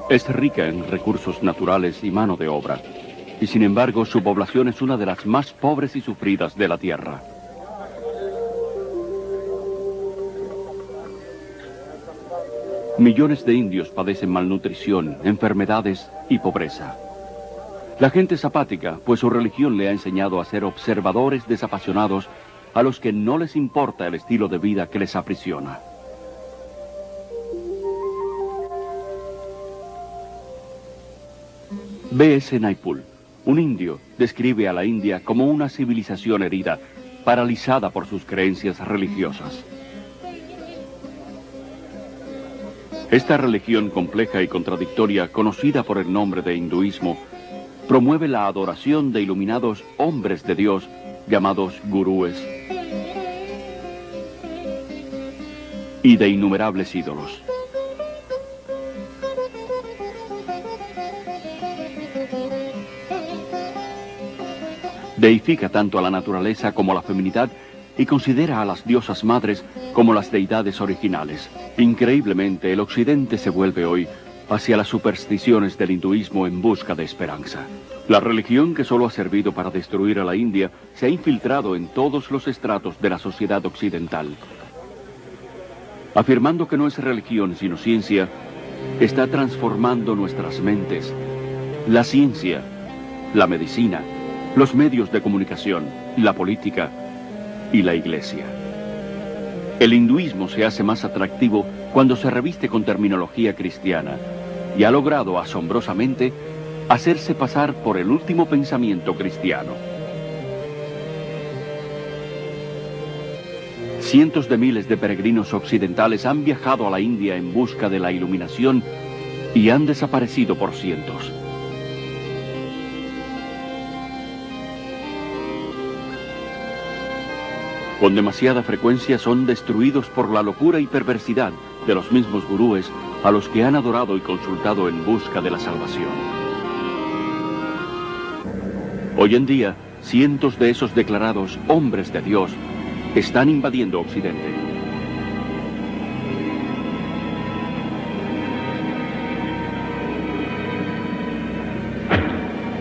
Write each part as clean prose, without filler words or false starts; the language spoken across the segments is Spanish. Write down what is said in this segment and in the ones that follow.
Es rica en recursos naturales y mano de obra, y sin embargo su población es una de las más pobres y sufridas de la Tierra. Millones de indios padecen malnutrición, enfermedades y pobreza. La gente es apática, pues su religión le ha enseñado a ser observadores desapasionados a los que no les importa el estilo de vida que les aprisiona. B.S. Naipaul, un indio, describe a la India como una civilización herida, paralizada por sus creencias religiosas. Esta religión compleja y contradictoria, conocida por el nombre de hinduismo, promueve la adoración de iluminados hombres de Dios, llamados gurúes, y de innumerables ídolos. Deifica tanto a la naturaleza como a la feminidad y considera a las diosas madres como las deidades originales. Increíblemente, el occidente se vuelve hoy hacia las supersticiones del hinduismo en busca de esperanza. La religión que solo ha servido para destruir a la India se ha infiltrado en todos los estratos de la sociedad occidental. Afirmando que no es religión sino ciencia, está transformando nuestras mentes. La ciencia, la medicina, los medios de comunicación, la política y la iglesia. El hinduismo se hace más atractivo cuando se reviste con terminología cristiana y ha logrado asombrosamente hacerse pasar por el último pensamiento cristiano. Cientos de miles de peregrinos occidentales han viajado a la India en busca de la iluminación y han desaparecido por cientos. Con demasiada frecuencia son destruidos por la locura y perversidad de los mismos gurúes a los que han adorado y consultado en busca de la salvación. Hoy en día, cientos de esos declarados hombres de Dios están invadiendo Occidente.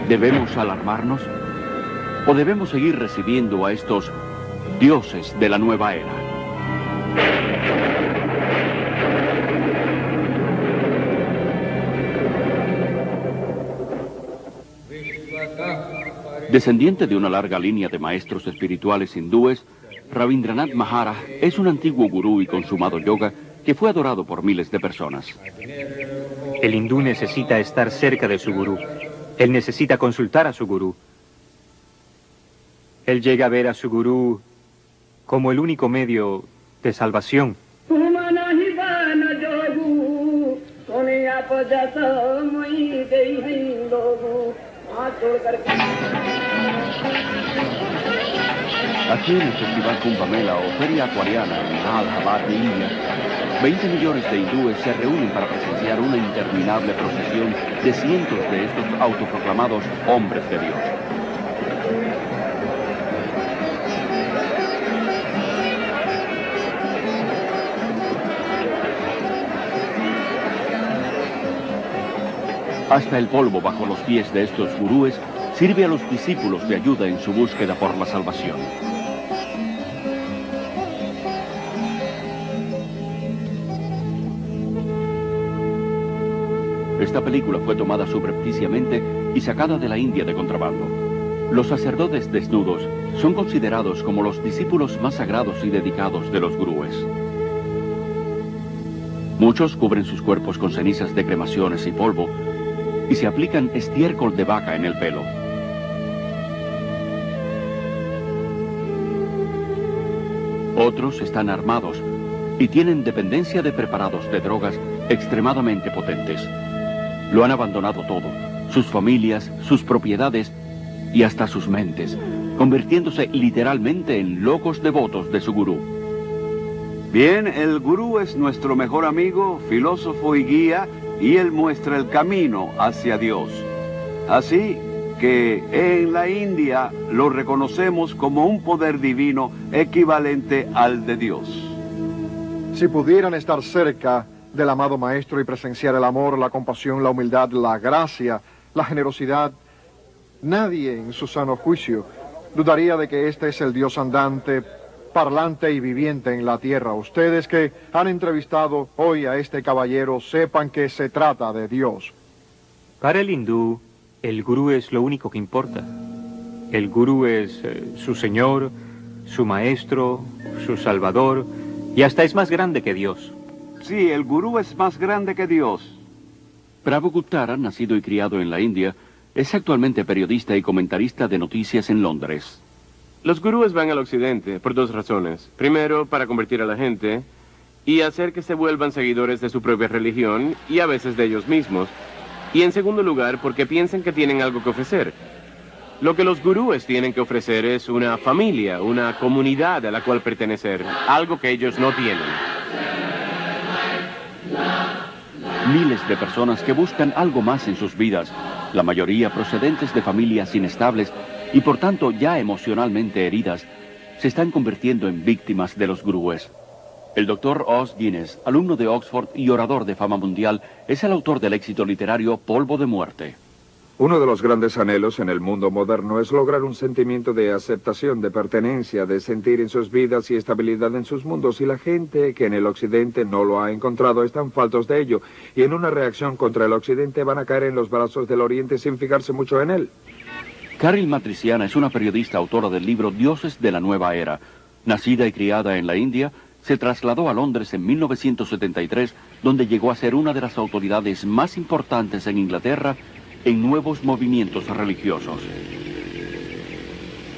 ¿Debemos alarmarnos? ¿O debemos seguir recibiendo a estos dioses de la nueva era? Descendiente de una larga línea de maestros espirituales hindúes, Rabindranath Maharaj es un antiguo gurú y consumado yoga que fue adorado por miles de personas. El hindú necesita estar cerca de su gurú. Él necesita consultar a su gurú. Él llega a ver a su gurú como el único medio de salvación. Aquí en el Festival Kumbh Mela o Feria Acuariana en Allahabad, India, 20 millones de hindúes se reúnen para presenciar una interminable procesión de cientos de estos autoproclamados hombres de Dios. Hasta el polvo bajo los pies de estos gurúes sirve a los discípulos de ayuda en su búsqueda por la salvación. Esta película fue tomada subrepticiamente y sacada de la India de contrabando. Los sacerdotes desnudos son considerados como los discípulos más sagrados y dedicados de los gurúes. Muchos cubren sus cuerpos con cenizas de cremaciones y polvo y se aplican estiércol de vaca en el pelo. Otros están armados y tienen dependencia de preparados de drogas extremadamente potentes. Lo han abandonado todo, sus familias, sus propiedades y hasta sus mentes, convirtiéndose literalmente en locos devotos de su gurú. Bien, el gurú es nuestro mejor amigo, filósofo y guía, y él muestra el camino hacia Dios. Así que en la India lo reconocemos como un poder divino equivalente al de Dios. Si pudieran estar cerca, del amado Maestro y presenciar el amor, la compasión, la humildad, la gracia, la generosidad, nadie en su sano juicio dudaría de que este es el Dios andante, parlante y viviente en la tierra. Ustedes que han entrevistado hoy a este caballero sepan que se trata de Dios. Para el hindú, el gurú es lo único que importa. El gurú es su señor, su maestro, su salvador, y hasta es más grande que Dios. Sí, el gurú es más grande que Dios. Prabhu Guptara, nacido y criado en la India, es actualmente periodista y comentarista de noticias en Londres. Los gurúes van al occidente por dos razones. Primero, para convertir a la gente y hacer que se vuelvan seguidores de su propia religión y a veces de ellos mismos. Y en segundo lugar, porque piensan que tienen algo que ofrecer. Lo que los gurúes tienen que ofrecer es una familia, una comunidad a la cual pertenecer, algo que ellos no tienen. Miles de personas que buscan algo más en sus vidas, la mayoría procedentes de familias inestables y por tanto ya emocionalmente heridas, se están convirtiendo en víctimas de los gurúes. El Dr. Os Guinness, alumno de Oxford y orador de fama mundial, es el autor del éxito literario Polvo de Muerte. Uno de los grandes anhelos en el mundo moderno es lograr un sentimiento de aceptación, de pertenencia, de sentir en sus vidas y estabilidad en sus mundos. Y la gente que en el occidente no lo ha encontrado están faltos de ello. Y en una reacción contra el occidente van a caer en los brazos del oriente sin fijarse mucho en él. Caril Matriciana es una periodista autora del libro Dioses de la Nueva Era. Nacida y criada en la India, se trasladó a Londres en 1973, donde llegó a ser una de las autoridades más importantes en Inglaterra en nuevos movimientos religiosos.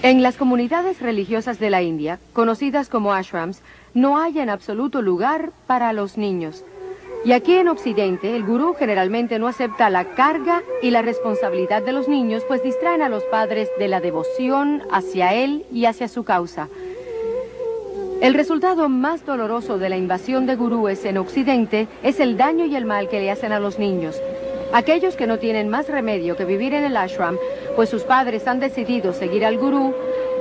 En las comunidades religiosas de la India, conocidas como ashrams, no hay en absoluto lugar para los niños. Y aquí en Occidente, el gurú generalmente no acepta la carga y la responsabilidad de los niños, pues distraen a los padres de la devoción hacia él y hacia su causa. El resultado más doloroso de la invasión de gurúes en Occidente es el daño y el mal que le hacen a los niños. Aquellos que no tienen más remedio que vivir en el ashram, pues sus padres han decidido seguir al gurú,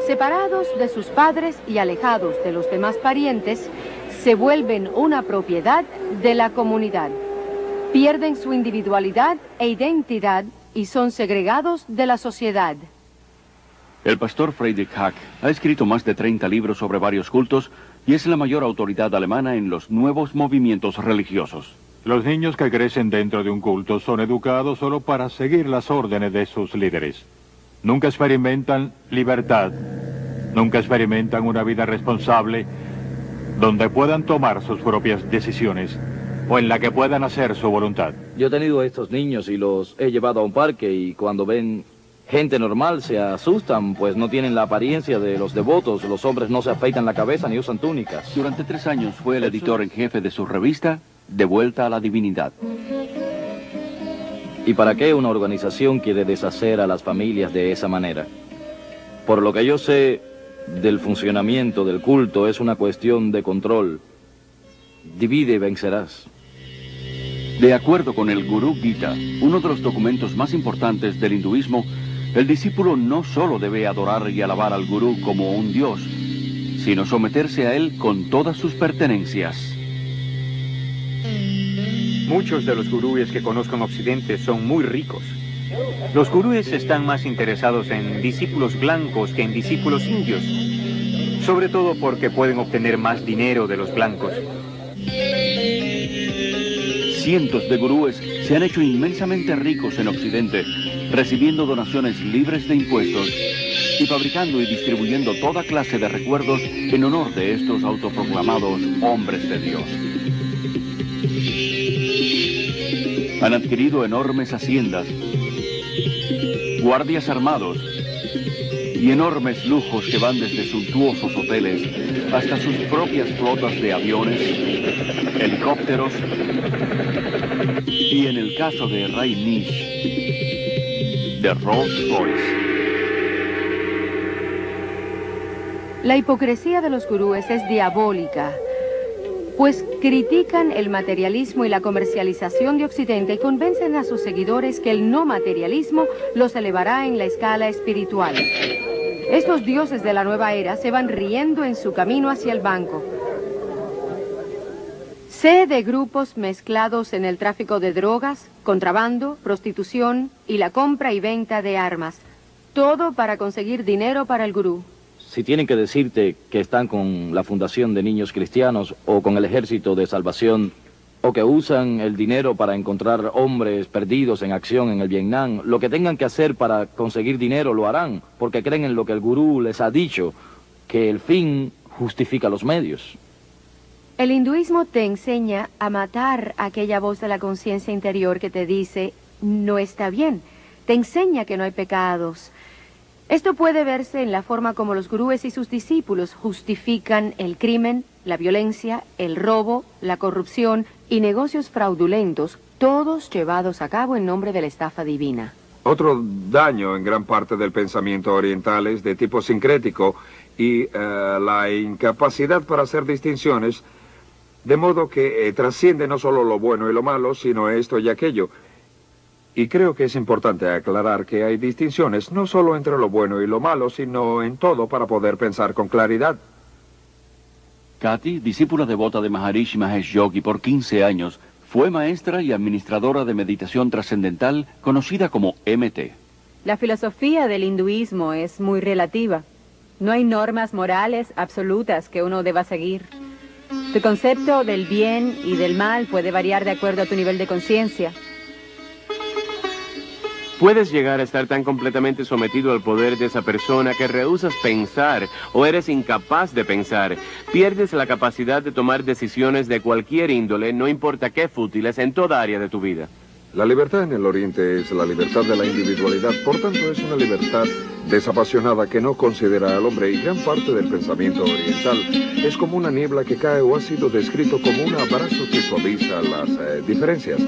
separados de sus padres y alejados de los demás parientes, se vuelven una propiedad de la comunidad. Pierden su individualidad e identidad y son segregados de la sociedad. El pastor Friedrich Hack ha escrito más de 30 libros sobre varios cultos y es la mayor autoridad alemana en los nuevos movimientos religiosos. Los niños que crecen dentro de un culto son educados solo para seguir las órdenes de sus líderes. Nunca experimentan libertad, nunca experimentan una vida responsable donde puedan tomar sus propias decisiones o en la que puedan hacer su voluntad. Yo he tenido a estos niños y los he llevado a un parque y cuando ven gente normal se asustan, pues no tienen la apariencia de los devotos. Los hombres no se afeitan la cabeza ni usan túnicas. Durante 3 años fue el editor en jefe de su revista De Vuelta a la Divinidad. ¿Y para qué una organización quiere deshacer a las familias de esa manera? Por lo que yo sé del funcionamiento del culto, es una cuestión de control. Divide y vencerás. De acuerdo con el Gurú Gita, uno de los documentos más importantes del hinduismo, el discípulo no solo debe adorar y alabar al gurú como un dios, sino someterse a él con todas sus pertenencias. Muchos de los gurúes que conozco en Occidente son muy ricos. Los gurúes están más interesados en discípulos blancos que en discípulos indios, sobre todo porque pueden obtener más dinero de los blancos. Cientos de gurúes se han hecho inmensamente ricos en Occidente, recibiendo donaciones libres de impuestos y fabricando y distribuyendo toda clase de recuerdos en honor de estos autoproclamados hombres de Dios. Han adquirido enormes haciendas, guardias armados y enormes lujos que van desde suntuosos hoteles hasta sus propias flotas de aviones, helicópteros y, en el caso de Ray Nish, de Rolls Royce. La hipocresía de los gurúes es diabólica, pues critican el materialismo y la comercialización de Occidente y convencen a sus seguidores que el no materialismo los elevará en la escala espiritual. Estos dioses de la nueva era se van riendo en su camino hacia el banco. Sé de grupos mezclados en el tráfico de drogas, contrabando, prostitución y la compra y venta de armas. Todo para conseguir dinero para el gurú. Si tienen que decirte que están con la Fundación de Niños Cristianos o con el Ejército de Salvación, o que usan el dinero para encontrar hombres perdidos en acción en el Vietnam, lo que tengan que hacer para conseguir dinero lo harán, porque creen en lo que el gurú les ha dicho, que el fin justifica los medios. El hinduismo te enseña a matar aquella voz de la conciencia interior que te dice, no está bien. Te enseña que no hay pecados. Esto puede verse en la forma como los gurúes y sus discípulos justifican el crimen, la violencia, el robo, la corrupción y negocios fraudulentos, todos llevados a cabo en nombre de la estafa divina. Otro daño en gran parte del pensamiento oriental es de tipo sincrético y la incapacidad para hacer distinciones, de modo que trasciende no solo lo bueno y lo malo, sino esto y aquello. Y creo que es importante aclarar que hay distinciones no solo entre lo bueno y lo malo, sino en todo para poder pensar con claridad. Kathy, discípula devota de Maharishi Mahesh Yogi por 15 años, fue maestra y administradora de meditación trascendental conocida como MT. La filosofía del hinduismo es muy relativa. No hay normas morales absolutas que uno deba seguir. Tu concepto del bien y del mal puede variar de acuerdo a tu nivel de conciencia. Puedes llegar a estar tan completamente sometido al poder de esa persona que rehusas pensar o eres incapaz de pensar. Pierdes la capacidad de tomar decisiones de cualquier índole, no importa qué fútiles, en toda área de tu vida. La libertad en el Oriente es la libertad de la individualidad, por tanto es una libertad desapasionada que no considera al hombre, y gran parte del pensamiento oriental es como una niebla que cae o ha sido descrito como un abrazo que suaviza las diferencias.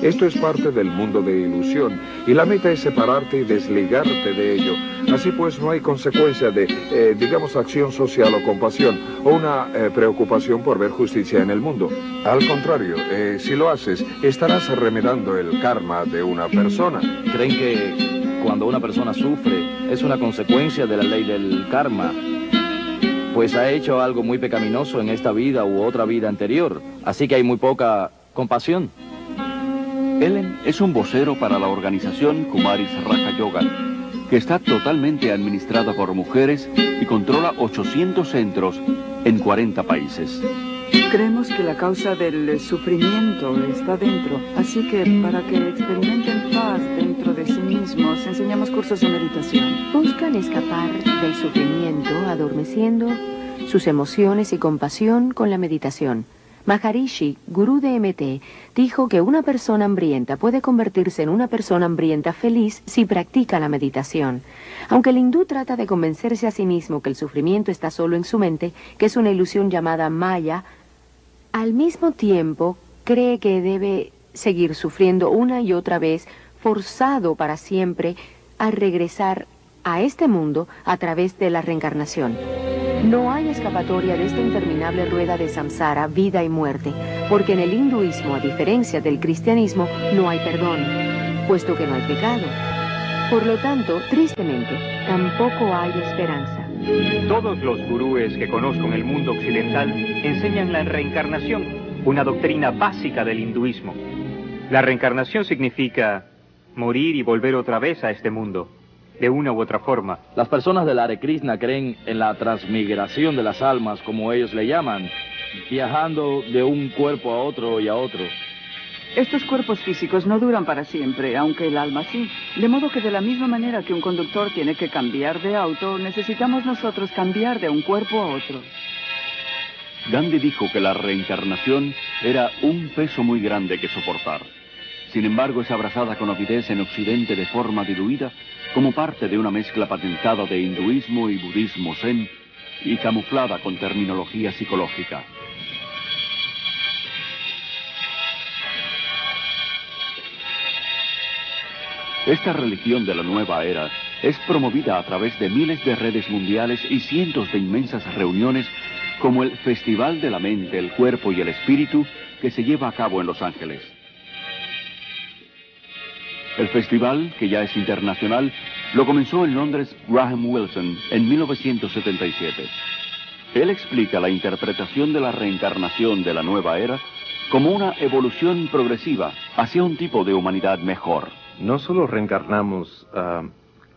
Esto es parte del mundo de ilusión y la meta es separarte y desligarte de ello. Así pues no hay consecuencia de, digamos, acción social o compasión o una preocupación por ver justicia en el mundo. Al contrario, si lo haces, estarás remedando el karma de una persona. Creen que cuando una persona sufre es una consecuencia de la ley del karma, pues ha hecho algo muy pecaminoso en esta vida u otra vida anterior, así que hay muy poca compasión. Ellen es un vocero para la organización Kumaris Raja Yoga, que está totalmente administrada por mujeres y controla 800 centros en 40 países. Creemos que la causa del sufrimiento está dentro, así que para que experimenten paz dentro de sí mismos, enseñamos cursos de meditación. Buscan escapar del sufrimiento adormeciendo sus emociones y compasión con la meditación. Maharishi, gurú de MT, dijo que una persona hambrienta puede convertirse en una persona hambrienta feliz si practica la meditación. Aunque el hindú trata de convencerse a sí mismo que el sufrimiento está solo en su mente, que es una ilusión llamada Maya, al mismo tiempo cree que debe seguir sufriendo una y otra vez, forzado para siempre a regresar a este mundo a través de la reencarnación. No hay escapatoria de esta interminable rueda de samsara, vida y muerte, porque en el hinduismo, a diferencia del cristianismo, no hay perdón, puesto que no hay pecado. Por lo tanto, tristemente, tampoco hay esperanza. Todos los gurúes que conozco en el mundo occidental enseñan la reencarnación, una doctrina básica del hinduismo. La reencarnación significa morir y volver otra vez a este mundo, de una u otra forma. Las personas del Hare Krishna creen en la transmigración de las almas, como ellos le llaman, viajando de un cuerpo a otro y a otro. Estos cuerpos físicos no duran para siempre, aunque el alma sí. De modo que de la misma manera que un conductor tiene que cambiar de auto, necesitamos nosotros cambiar de un cuerpo a otro. Gandhi dijo que la reencarnación era un peso muy grande que soportar. Sin embargo, es abrazada con avidez en Occidente de forma diluida, como parte de una mezcla patentada de hinduismo y budismo zen, y camuflada con terminología psicológica. Esta religión de la nueva era es promovida a través de miles de redes mundiales y cientos de inmensas reuniones, como el Festival de la Mente, el Cuerpo y el Espíritu, que se lleva a cabo en Los Ángeles. El festival, que ya es internacional, lo comenzó en Londres Graham Wilson en 1977. Él explica la interpretación de la reencarnación de la nueva era como una evolución progresiva hacia un tipo de humanidad mejor. No solo reencarnamos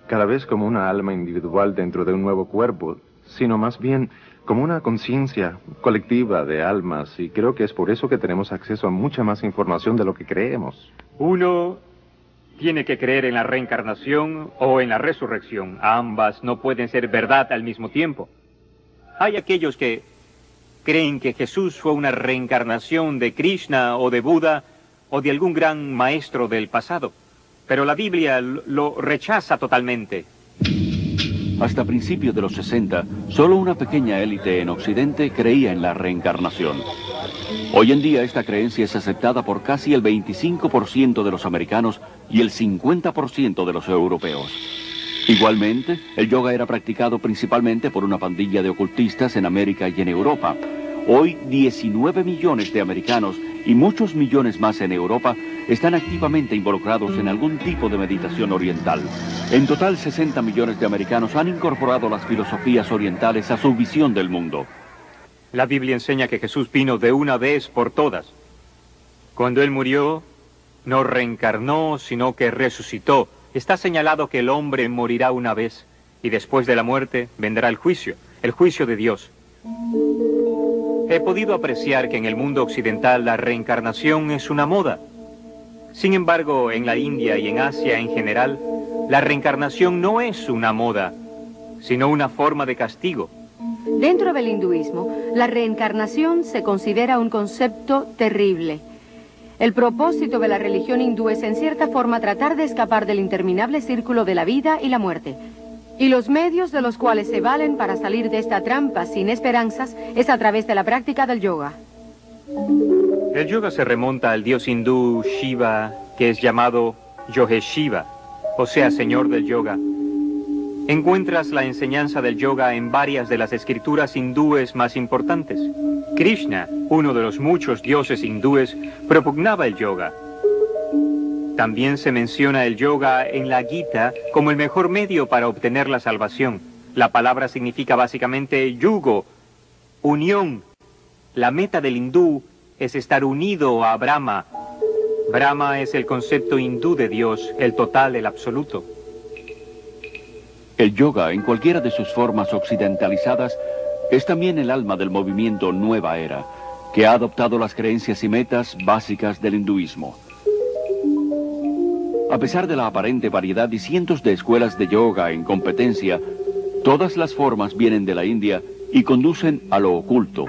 cada vez como una alma individual dentro de un nuevo cuerpo, sino más bien como una conciencia colectiva de almas, y creo que es por eso que tenemos acceso a mucha más información de lo que creemos. Uno tiene que creer en la reencarnación o en la resurrección. Ambas no pueden ser verdad al mismo tiempo. Hay aquellos que creen que Jesús fue una reencarnación de Krishna o de Buda o de algún gran maestro del pasado, pero la Biblia lo rechaza totalmente. Hasta principios de los 60, solo una pequeña élite en Occidente creía en la reencarnación. Hoy en día esta creencia es aceptada por casi el 25% de los americanos y el 50% de los europeos. Igualmente, el yoga era practicado principalmente por una pandilla de ocultistas en América y en Europa. Hoy, 19 millones de americanos y muchos millones más en Europa están activamente involucrados en algún tipo de meditación oriental. En total, 60 millones de americanos han incorporado las filosofías orientales a su visión del mundo. La Biblia enseña que Jesús vino de una vez por todas. Cuando Él murió, no reencarnó, sino que resucitó. Está señalado que el hombre morirá una vez, y después de la muerte vendrá el juicio de Dios. He podido apreciar que en el mundo occidental la reencarnación es una moda. Sin embargo, en la India y en Asia en general, la reencarnación no es una moda, sino una forma de castigo. Dentro del hinduismo, la reencarnación se considera un concepto terrible. El propósito de la religión hindú es en cierta forma tratar de escapar del interminable círculo de la vida y la muerte. Y los medios de los cuales se valen para salir de esta trampa sin esperanzas es a través de la práctica del yoga. El yoga se remonta al dios hindú Shiva, que es llamado Yogeshiva, o sea, señor del yoga. Encuentras la enseñanza del yoga en varias de las escrituras hindúes más importantes. Krishna, uno de los muchos dioses hindúes, propugnaba el yoga. También se menciona el yoga en la Gita como el mejor medio para obtener la salvación. La palabra significa básicamente yugo, unión. La meta del hindú es estar unido a Brahma. Brahma es el concepto hindú de Dios, el total, el absoluto. El yoga, en cualquiera de sus formas occidentalizadas, es también el alma del movimiento Nueva Era, que ha adoptado las creencias y metas básicas del hinduismo. A pesar de la aparente variedad y cientos de escuelas de yoga en competencia, todas las formas vienen de la India y conducen a lo oculto,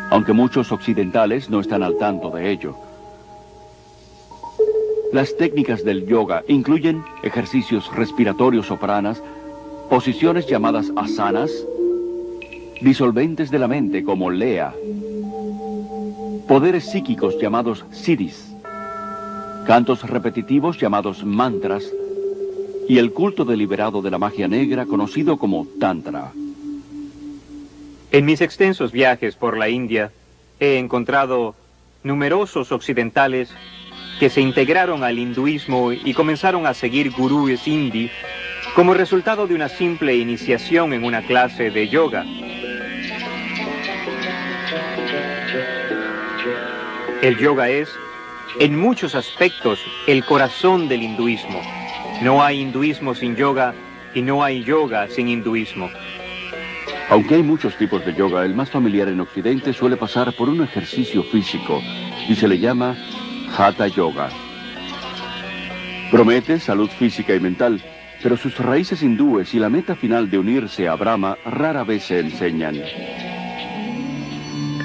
aunque muchos occidentales no están al tanto de ello. Las técnicas del yoga incluyen ejercicios respiratorios o pranas, posiciones llamadas asanas, disolventes de la mente como lea, poderes psíquicos llamados siddhis, cantos repetitivos llamados mantras y el culto deliberado de la magia negra conocido como tantra. En mis extensos viajes por la India he encontrado numerosos occidentales que se integraron al hinduismo y comenzaron a seguir gurúes hindi como resultado de una simple iniciación en una clase de yoga. El yoga es, en muchos aspectos, el corazón del hinduismo. No hay hinduismo sin yoga y no hay yoga sin hinduismo. Aunque hay muchos tipos de yoga, el más familiar en Occidente suele pasar por un ejercicio físico y se le llama Hatha Yoga. Promete salud física y mental, pero sus raíces hindúes y la meta final de unirse a Brahma rara vez se enseñan.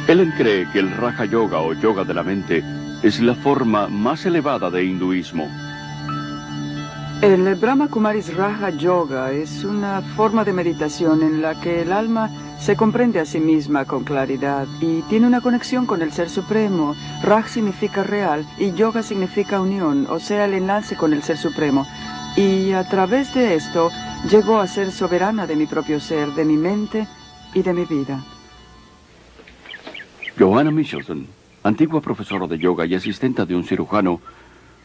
Ellen cree que el Raja Yoga o yoga de la mente es la forma más elevada de hinduismo. El Brahma Kumaris Raja Yoga es una forma de meditación en la que el alma se comprende a sí misma con claridad y tiene una conexión con el Ser Supremo. Raj significa real y yoga significa unión, o sea, el enlace con el Ser Supremo. Y a través de esto llego a ser soberana de mi propio ser, de mi mente y de mi vida. Johanna Michelson, antigua profesora de yoga y asistenta de un cirujano,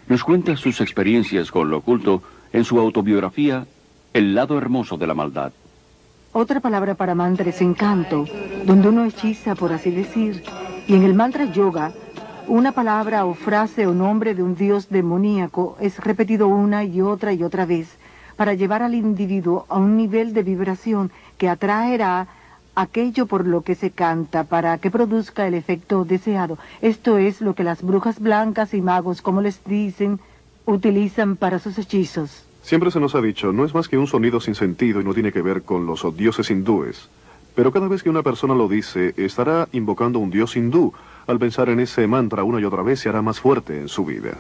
nos cuenta sus experiencias con lo oculto en su autobiografía El lado hermoso de la maldad. Otra palabra para mantra es encanto, donde uno hechiza, por así decir. Y en el mantra yoga, una palabra o frase o nombre de un dios demoníaco es repetido una y otra vez para llevar al individuo a un nivel de vibración que atraerá aquello por lo que se canta para que produzca el efecto deseado. Esto es lo que las brujas blancas y magos, como les dicen, utilizan para sus hechizos. Siempre se nos ha dicho, no es más que un sonido sin sentido y no tiene que ver con los dioses hindúes. Pero cada vez que una persona lo dice, estará invocando a un dios hindú. Al pensar en ese mantra una y otra vez, se hará más fuerte en su vida.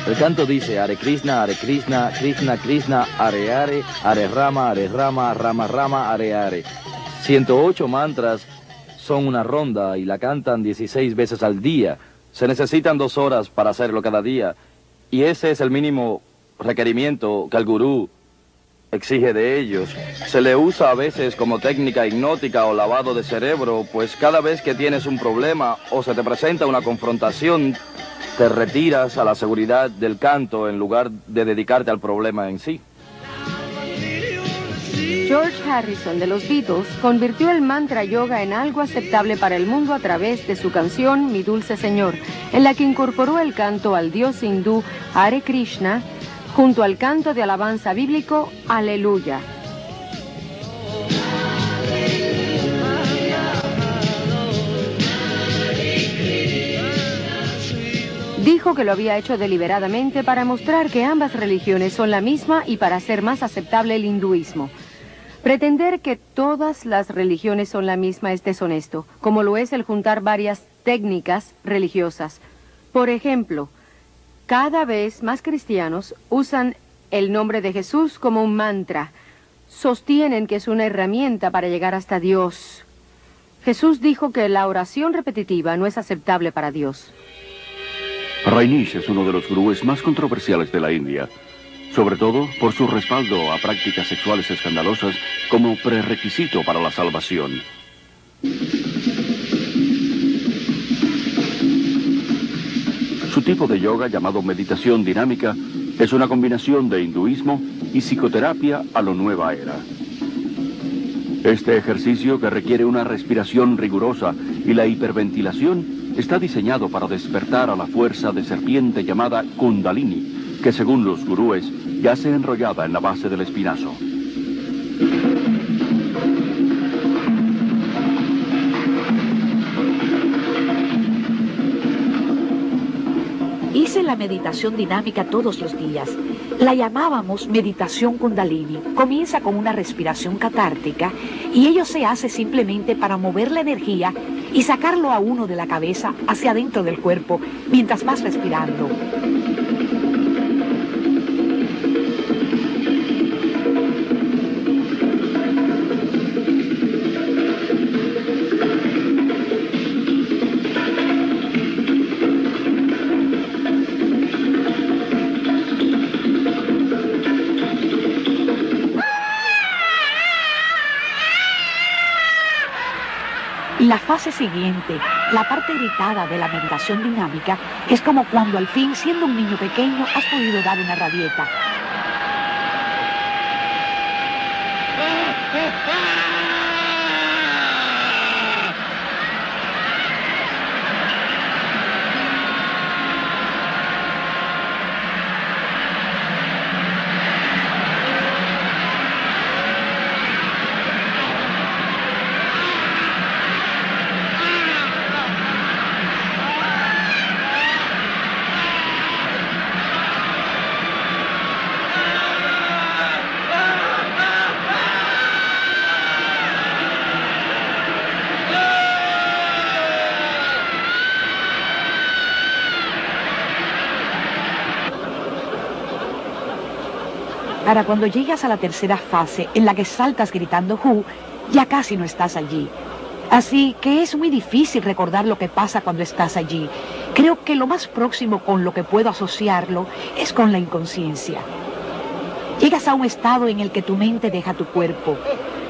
El canto dice, Hare Krishna, Krishna Krishna, Hare Rama, Rama Rama, Hare. 108 mantras son una ronda y la cantan 16 veces al día. Se necesitan 2 horas para hacerlo cada día. Y ese es el mínimo requerimiento que el gurú exige de ellos. Se le usa a veces como técnica hipnótica o lavado de cerebro, pues cada vez que tienes un problema o se te presenta una confrontación, te retiras a la seguridad del canto en lugar de dedicarte al problema en sí. George Harrison de los Beatles convirtió el mantra yoga en algo aceptable para el mundo a través de su canción Mi Dulce Señor, en la que incorporó el canto al dios hindú Hare Krishna junto al canto de alabanza bíblico Aleluya. Dijo que lo había hecho deliberadamente para mostrar que ambas religiones son la misma y para hacer más aceptable el hinduismo. Pretender que todas las religiones son la misma es deshonesto, como lo es el juntar varias técnicas religiosas. Por ejemplo, cada vez más cristianos usan el nombre de Jesús como un mantra. Sostienen que es una herramienta para llegar hasta Dios. Jesús dijo que la oración repetitiva no es aceptable para Dios. Rajneesh es uno de los gurúes más controversiales de la India, sobre todo por su respaldo a prácticas sexuales escandalosas como prerequisito para la salvación. Su tipo de yoga, llamado meditación dinámica, es una combinación de hinduismo y psicoterapia a lo nueva era. Este ejercicio, que requiere una respiración rigurosa y la hiperventilación, está diseñado para despertar a la fuerza de serpiente llamada Kundalini, que según los gurúes yace enrollada en la base del espinazo. Hice la meditación dinámica todos los días. La llamábamos meditación Kundalini. Comienza con una respiración catártica y ello se hace simplemente para mover la energía y sacarlo a uno de la cabeza hacia adentro del cuerpo, mientras vas respirando. La fase siguiente, la parte gritada de la meditación dinámica, es como cuando al fin, siendo un niño pequeño, has podido dar una rabieta. Para cuando llegas a la tercera fase, en la que saltas gritando Hu, ya casi no estás allí. Así que es muy difícil recordar lo que pasa cuando estás allí. Creo que lo más próximo con lo que puedo asociarlo es con la inconsciencia. Llegas a un estado en el que tu mente deja tu cuerpo.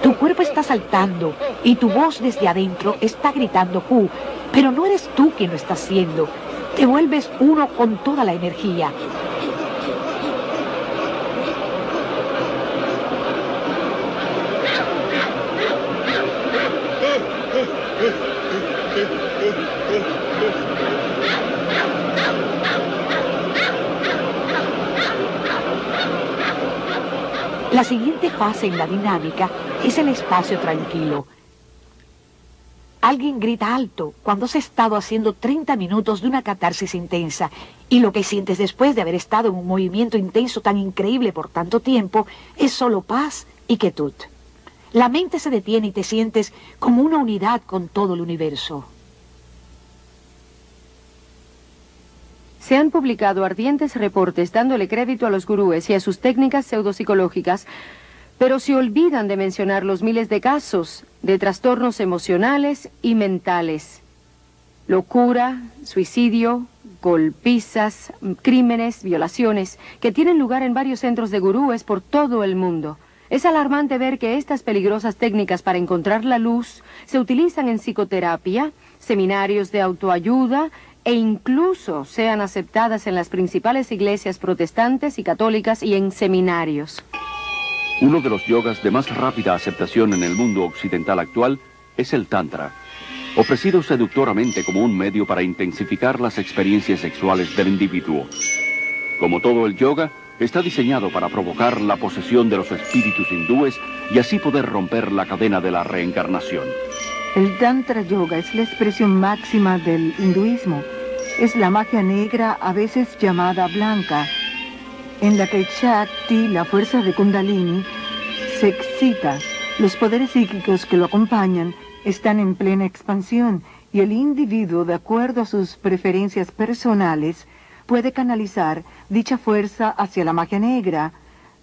Tu cuerpo está saltando y tu voz desde adentro está gritando Hu, Pero no eres tú quien lo está haciendo. Te vuelves uno con toda la energía. La siguiente fase en la dinámica es el espacio tranquilo. Alguien grita alto cuando has estado haciendo 30 minutos de una catarsis intensa y lo que sientes después de haber estado en un movimiento intenso tan increíble por tanto tiempo es solo paz y quietud. La mente se detiene y te sientes como una unidad con todo el universo. Se han publicado ardientes reportes dándole crédito a los gurúes y a sus técnicas pseudopsicológicas, pero se olvidan de mencionar los miles de casos de trastornos emocionales y mentales. Locura, suicidio, golpizas, crímenes, violaciones, que tienen lugar en varios centros de gurúes por todo el mundo. Es alarmante ver que estas peligrosas técnicas para encontrar la luz se utilizan en psicoterapia, seminarios de autoayuda e incluso sean aceptadas en las principales iglesias protestantes y católicas y en seminarios. Uno de los yogas de más rápida aceptación en el mundo occidental actual es el Tantra, ofrecido seductoramente como un medio para intensificar las experiencias sexuales del individuo. Como todo el yoga, está diseñado para provocar la posesión de los espíritus hindúes y así poder romper la cadena de la reencarnación. El Tantra Yoga es la expresión máxima del hinduismo. Es la magia negra, a veces llamada blanca, en la que Shakti, la fuerza de Kundalini, se excita. Los poderes psíquicos que lo acompañan están en plena expansión y el individuo, de acuerdo a sus preferencias personales, puede canalizar dicha fuerza hacia la magia negra,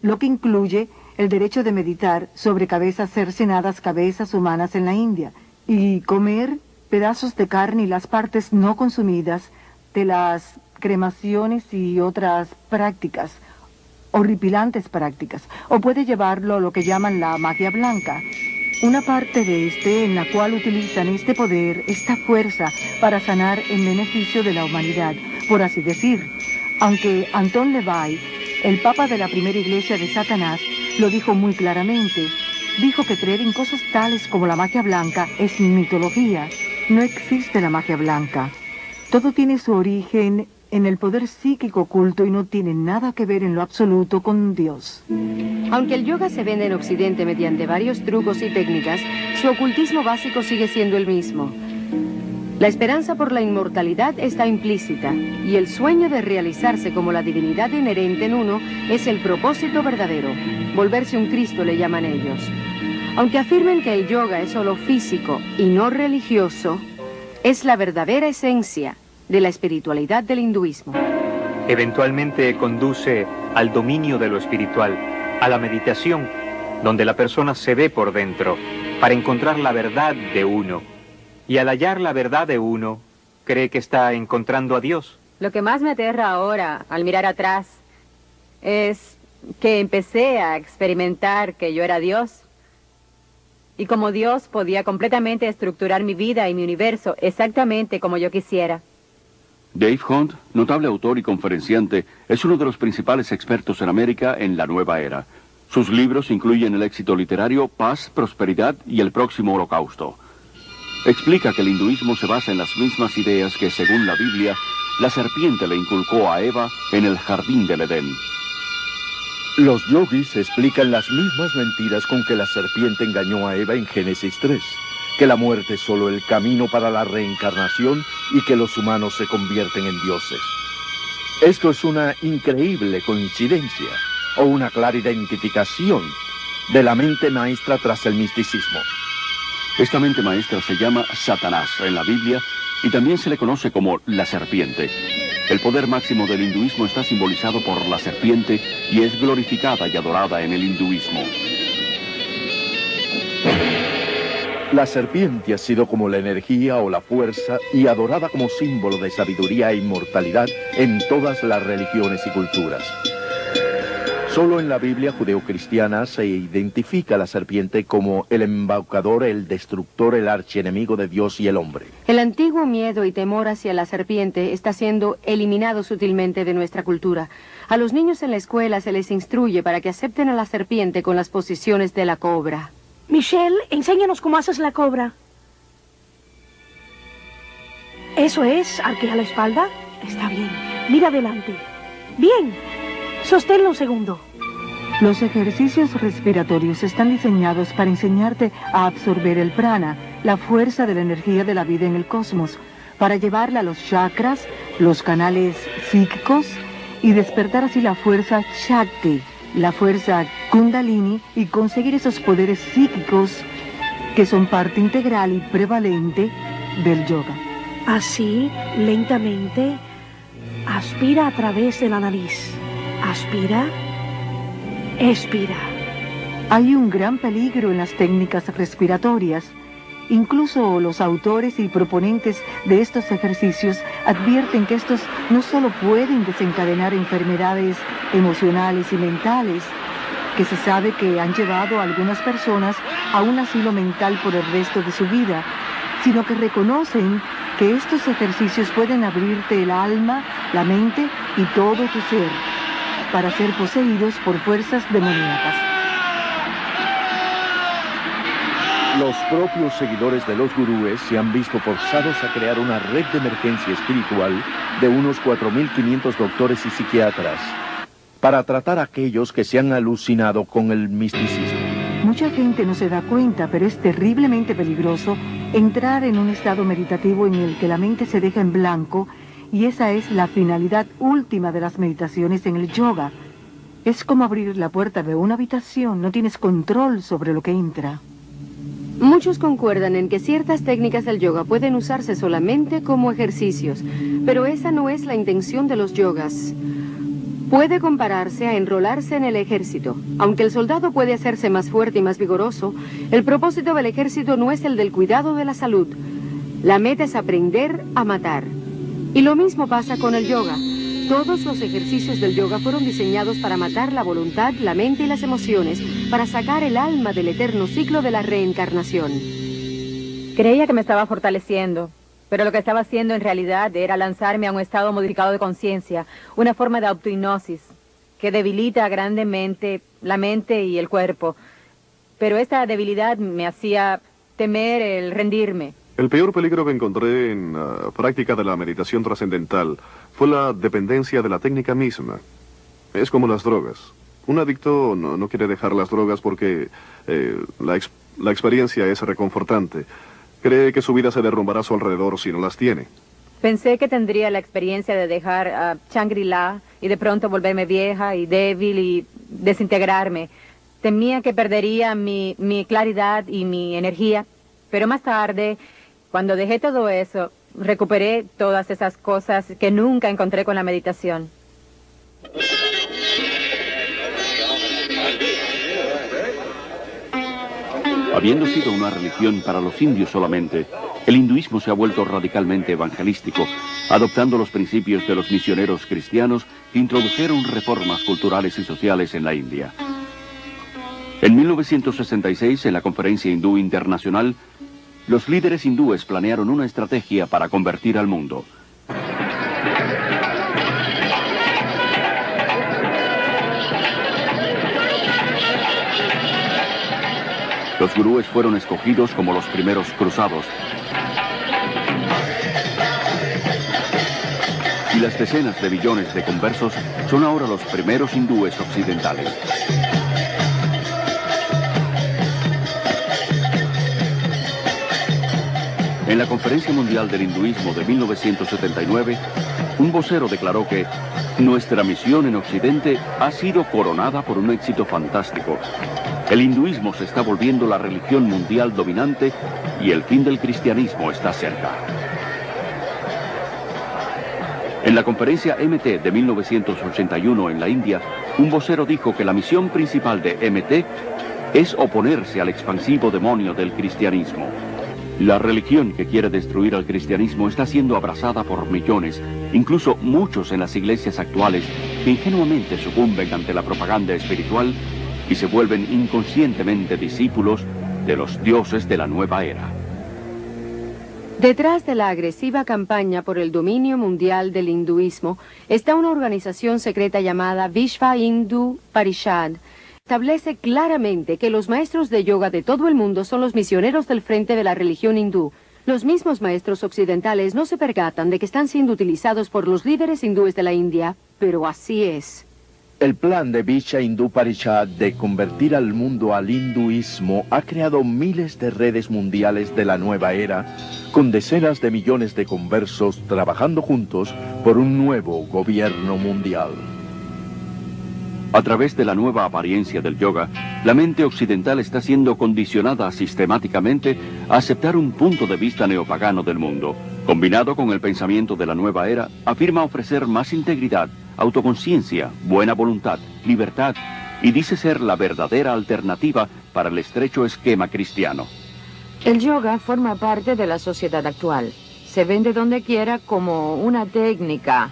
lo que incluye el derecho de meditar sobre cabezas cercenadas, cabezas humanas en la India, y comer pedazos de carne y las partes no consumidas de las cremaciones y otras prácticas, horripilantes prácticas, o puede llevarlo a lo que llaman la magia blanca, una parte de en la cual utilizan este poder, esta fuerza, para sanar en beneficio de la humanidad, por así decir. Aunque Anton LaVey, el papa de la primera iglesia de Satanás, lo dijo muy claramente. Dijo que creer en cosas tales como la magia blanca es mitología. No existe la magia blanca. Todo tiene su origen en el poder psíquico oculto y no tiene nada que ver en lo absoluto con Dios. Aunque el yoga se vende en Occidente mediante varios trucos y técnicas, su ocultismo básico sigue siendo el mismo. La esperanza por la inmortalidad está implícita y el sueño de realizarse como la divinidad inherente en uno es el propósito verdadero. Volverse un Cristo le llaman ellos. Aunque afirmen que el yoga es solo físico y no religioso, es la verdadera esencia de la espiritualidad del hinduismo. Eventualmente conduce al dominio de lo espiritual, a la meditación, donde la persona se ve por dentro para encontrar la verdad de uno. Y al hallar la verdad de uno, cree que está encontrando a Dios. Lo que más me aterra ahora, al mirar atrás, es que empecé a experimentar que yo era Dios. Y como Dios podía completamente estructurar mi vida y mi universo exactamente como yo quisiera. Dave Hunt, notable autor y conferenciante, es uno de los principales expertos en América en la nueva era. Sus libros incluyen el éxito literario Paz, Prosperidad y el próximo Holocausto. Explica que el hinduismo se basa en las mismas ideas que, según la Biblia, la serpiente le inculcó a Eva en el jardín del Edén. Los yogis explican las mismas mentiras con que la serpiente engañó a Eva en Génesis 3, que la muerte es solo el camino para la reencarnación y que los humanos se convierten en dioses. Esto es una increíble coincidencia o una clara identificación de la mente maestra tras el misticismo. Esta mente maestra se llama Satanás en la Biblia y también se le conoce como la serpiente. El poder máximo del hinduismo está simbolizado por la serpiente y es glorificada y adorada en el hinduismo. La serpiente ha sido como la energía o la fuerza y adorada como símbolo de sabiduría e inmortalidad en todas las religiones y culturas. Solo en la Biblia judeocristiana se identifica a la serpiente como el embaucador, el destructor, el archienemigo de Dios y el hombre. El antiguo miedo y temor hacia la serpiente está siendo eliminado sutilmente de nuestra cultura. A los niños en la escuela se les instruye para que acepten a la serpiente con las posiciones de la cobra. Michelle, enséñanos cómo haces la cobra. Eso es, arquea la espalda. Está bien. Mira adelante. Bien. Sosténlo un segundo. Los ejercicios respiratorios están diseñados para enseñarte a absorber el prana, la fuerza de la energía de la vida en el cosmos, para llevarla a los chakras, los canales psíquicos, y despertar así la fuerza Shakti, la fuerza Kundalini, y conseguir esos poderes psíquicos que son parte integral y prevalente del yoga. Así, lentamente, aspira a través de la nariz. Aspira, expira. Hay un gran peligro en las técnicas respiratorias. Incluso los autores y proponentes de estos ejercicios advierten que estos no solo pueden desencadenar enfermedades emocionales y mentales, que se sabe que han llevado a algunas personas a un asilo mental por el resto de su vida, sino que reconocen que estos ejercicios pueden abrirte el alma, la mente y todo tu ser, para ser poseídos por fuerzas demoníacas. Los propios seguidores de los gurúes se han visto forzados a crear una red de emergencia espiritual de unos 4.500 doctores y psiquiatras para tratar a aquellos que se han alucinado con el misticismo. Mucha gente no se da cuenta, pero es terriblemente peligroso entrar en un estado meditativo en el que la mente se deja en blanco, y esa es la finalidad última de las meditaciones en el yoga. Es como abrir la puerta de una habitación, no tienes control sobre lo que entra. Muchos concuerdan en que ciertas técnicas del yoga pueden usarse solamente como ejercicios, pero esa no es la intención de los yogas. Puede compararse a enrolarse en el ejército. Aunque el soldado puede hacerse más fuerte y más vigoroso, el propósito del ejército no es el del cuidado de la salud. La meta es aprender a matar. Y lo mismo pasa con el yoga. Todos los ejercicios del yoga fueron diseñados para matar la voluntad, la mente y las emociones, para sacar el alma del eterno ciclo de la reencarnación. Creía que me estaba fortaleciendo, pero lo que estaba haciendo en realidad era lanzarme a un estado modificado de conciencia, una forma de autohipnosis que debilita grandemente la mente y el cuerpo. Pero esta debilidad me hacía temer el rendirme. El peor peligro que encontré en la práctica de la meditación trascendental fue la dependencia de la técnica misma. Es como las drogas. Un adicto no quiere dejar las drogas porque la experiencia es reconfortante. Cree que su vida se derrumbará a su alrededor si no las tiene. Pensé que tendría la experiencia de dejar Shangri-La y de pronto volverme vieja y débil y desintegrarme. Temía que perdería mi claridad y mi energía, pero más tarde, cuando dejé todo eso, recuperé todas esas cosas que nunca encontré con la meditación. Habiendo sido una religión para los indios solamente, el hinduismo se ha vuelto radicalmente evangelístico, adoptando los principios de los misioneros cristianos que introdujeron reformas culturales y sociales en la India. En 1966, en la Conferencia Hindú Internacional, los líderes hindúes planearon una estrategia para convertir al mundo. Los gurúes fueron escogidos como los primeros cruzados. Y las decenas de billones de conversos son ahora los primeros hindúes occidentales. En la Conferencia Mundial del Hinduismo de 1979, un vocero declaró que nuestra misión en Occidente ha sido coronada por un éxito fantástico. El hinduismo se está volviendo la religión mundial dominante y el fin del cristianismo está cerca. En la conferencia MT de 1981 en la India, un vocero dijo que la misión principal de MT es oponerse al expansivo demonio del cristianismo. La religión que quiere destruir al cristianismo está siendo abrazada por millones, incluso muchos en las iglesias actuales, que ingenuamente sucumben ante la propaganda espiritual y se vuelven inconscientemente discípulos de los dioses de la nueva era. Detrás de la agresiva campaña por el dominio mundial del hinduismo está una organización secreta llamada Vishva Hindu Parishad. Establece claramente que los maestros de yoga de todo el mundo son los misioneros del frente de la religión hindú. Los mismos maestros occidentales no se percatan de que están siendo utilizados por los líderes hindúes de la India, pero así es. El plan de Vishva Hindu Parishad de convertir al mundo al hinduismo ha creado miles de redes mundiales de la nueva era, con decenas de millones de conversos trabajando juntos por un nuevo gobierno mundial. A través de la nueva apariencia del yoga, la mente occidental está siendo condicionada sistemáticamente a aceptar un punto de vista neopagano del mundo. Combinado con el pensamiento de la nueva era, afirma ofrecer más integridad, autoconciencia, buena voluntad, libertad, y dice ser la verdadera alternativa para el estrecho esquema cristiano. El yoga forma parte de la sociedad actual. Se vende donde quiera como una técnica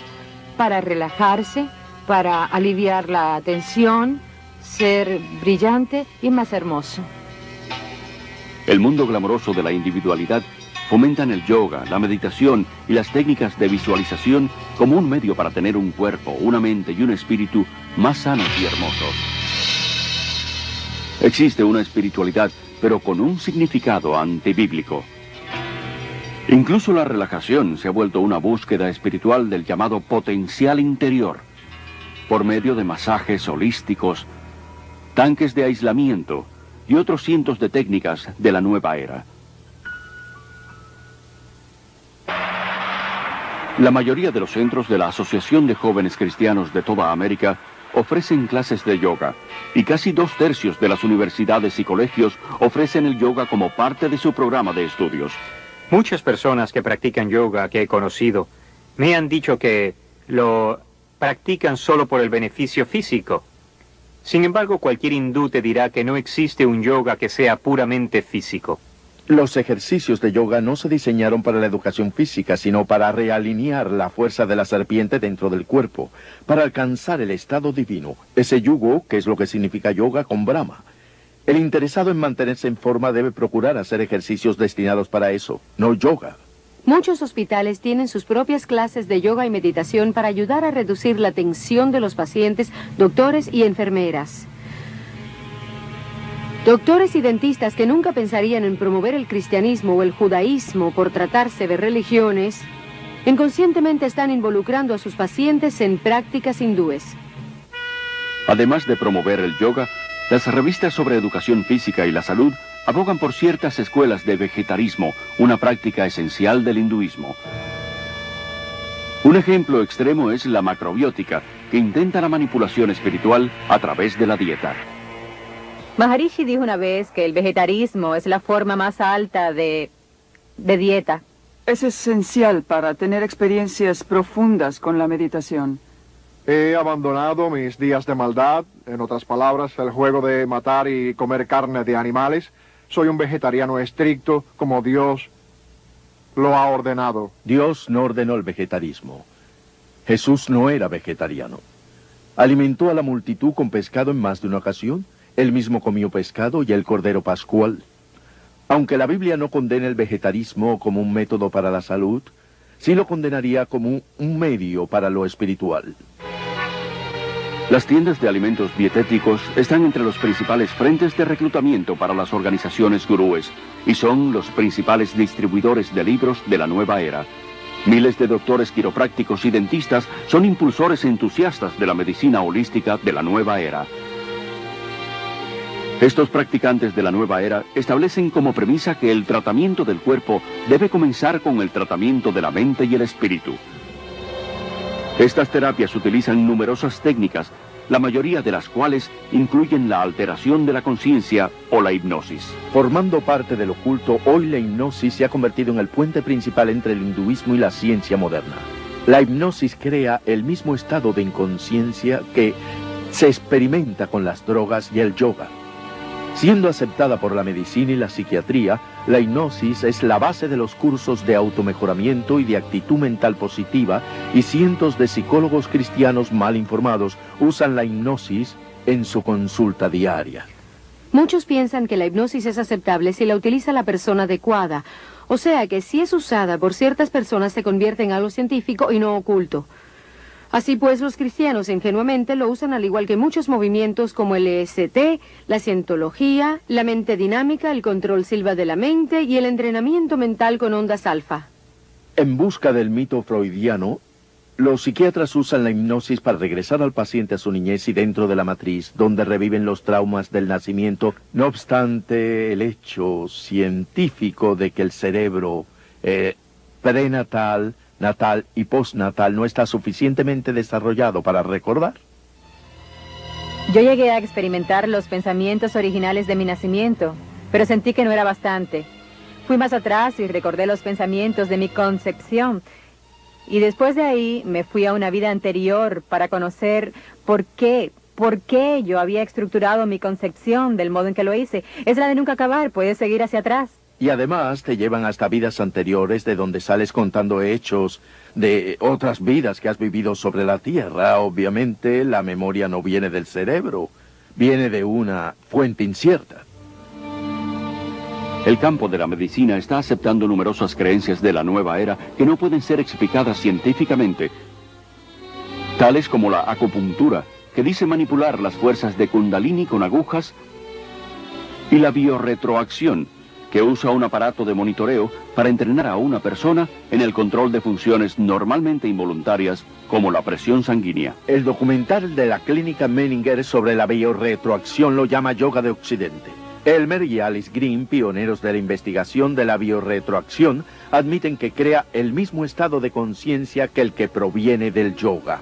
para relajarse, para aliviar la tensión, ser brillante y más hermoso. El mundo glamoroso de la individualidad fomentan el yoga, la meditación y las técnicas de visualización como un medio para tener un cuerpo, una mente y un espíritu más sanos y hermosos. Existe una espiritualidad, pero con un significado antibíblico. Incluso la relajación se ha vuelto una búsqueda espiritual del llamado potencial interior, por medio de masajes holísticos, tanques de aislamiento y otros cientos de técnicas de la nueva era. La mayoría de los centros de la Asociación de Jóvenes Cristianos de toda América ofrecen clases de yoga, y casi 2/3 de las universidades y colegios ofrecen el yoga como parte de su programa de estudios. Muchas personas que practican yoga que he conocido me han dicho que lo practican solo por el beneficio físico. Sin embargo, cualquier hindú te dirá que no existe un yoga que sea puramente físico. Los ejercicios de yoga no se diseñaron para la educación física, sino para realinear la fuerza de la serpiente dentro del cuerpo, para alcanzar el estado divino, ese yugo, que es lo que significa yoga, con Brahma. El interesado en mantenerse en forma debe procurar hacer ejercicios destinados para eso, no yoga. Muchos hospitales tienen sus propias clases de yoga y meditación para ayudar a reducir la tensión de los pacientes, doctores y enfermeras. Doctores y dentistas que nunca pensarían en promover el cristianismo o el judaísmo por tratarse de religiones, inconscientemente están involucrando a sus pacientes en prácticas hindúes. Además de promover el yoga, las revistas sobre educación física y la salud abogan por ciertas escuelas de vegetarismo, una práctica esencial del hinduismo. Un ejemplo extremo es la macrobiótica, que intenta la manipulación espiritual a través de la dieta. Maharishi dijo una vez que el vegetarismo es la forma más alta de dieta. Es esencial para tener experiencias profundas con la meditación. He abandonado mis días de maldad, en otras palabras, el juego de matar y comer carne de animales. Soy un vegetariano estricto, como Dios lo ha ordenado. Dios no ordenó el vegetarismo. Jesús no era vegetariano. Alimentó a la multitud con pescado en más de una ocasión. Él mismo comió pescado y el cordero pascual. Aunque la Biblia no condena el vegetarismo como un método para la salud, sí lo condenaría como un medio para lo espiritual. Las tiendas de alimentos dietéticos están entre los principales frentes de reclutamiento para las organizaciones gurúes y son los principales distribuidores de libros de la nueva era. Miles de doctores quiroprácticos y dentistas son impulsores entusiastas de la medicina holística de la nueva era. Estos practicantes de la nueva era establecen como premisa que el tratamiento del cuerpo debe comenzar con el tratamiento de la mente y el espíritu. Estas terapias utilizan numerosas técnicas, la mayoría de las cuales incluyen la alteración de la conciencia o la hipnosis. Formando parte del oculto, hoy la hipnosis se ha convertido en el puente principal entre el hinduismo y la ciencia moderna. La hipnosis crea el mismo estado de inconsciencia que se experimenta con las drogas y el yoga. Siendo aceptada por la medicina y la psiquiatría, la hipnosis es la base de los cursos de automejoramiento y de actitud mental positiva, y cientos de psicólogos cristianos mal informados usan la hipnosis en su consulta diaria. Muchos piensan que la hipnosis es aceptable si la utiliza la persona adecuada, o sea que si es usada por ciertas personas se convierte en algo científico y no oculto. Así pues, los cristianos ingenuamente lo usan al igual que muchos movimientos como el EST, la cientología, la mente dinámica, el control silva de la mente y el entrenamiento mental con ondas alfa. En busca del mito freudiano, los psiquiatras usan la hipnosis para regresar al paciente a su niñez y dentro de la matriz, donde reviven los traumas del nacimiento. No obstante, el hecho científico de que el cerebro prenatal, natal y postnatal no está suficientemente desarrollado para recordar. Yo llegué a experimentar los pensamientos originales de mi nacimiento, pero sentí que no era bastante. Fui más atrás y recordé los pensamientos de mi concepción. Y después de ahí me fui a una vida anterior para conocer por qué yo había estructurado mi concepción del modo en que lo hice. Es la de nunca acabar, puedes seguir hacia atrás. Y además te llevan hasta vidas anteriores de donde sales contando hechos de otras vidas que has vivido sobre la Tierra. Obviamente la memoria no viene del cerebro, viene de una fuente incierta. El campo de la medicina está aceptando numerosas creencias de la nueva era que no pueden ser explicadas científicamente, tales como la acupuntura, que dice manipular las fuerzas de Kundalini con agujas, y la biorretroacción, que usa un aparato de monitoreo para entrenar a una persona en el control de funciones normalmente involuntarias, como la presión sanguínea. El documental de la clínica Menninger sobre la biorretroacción lo llama Yoga de Occidente. Elmer y Alice Green, pioneros de la investigación de la biorretroacción, admiten que crea el mismo estado de conciencia que el que proviene del yoga.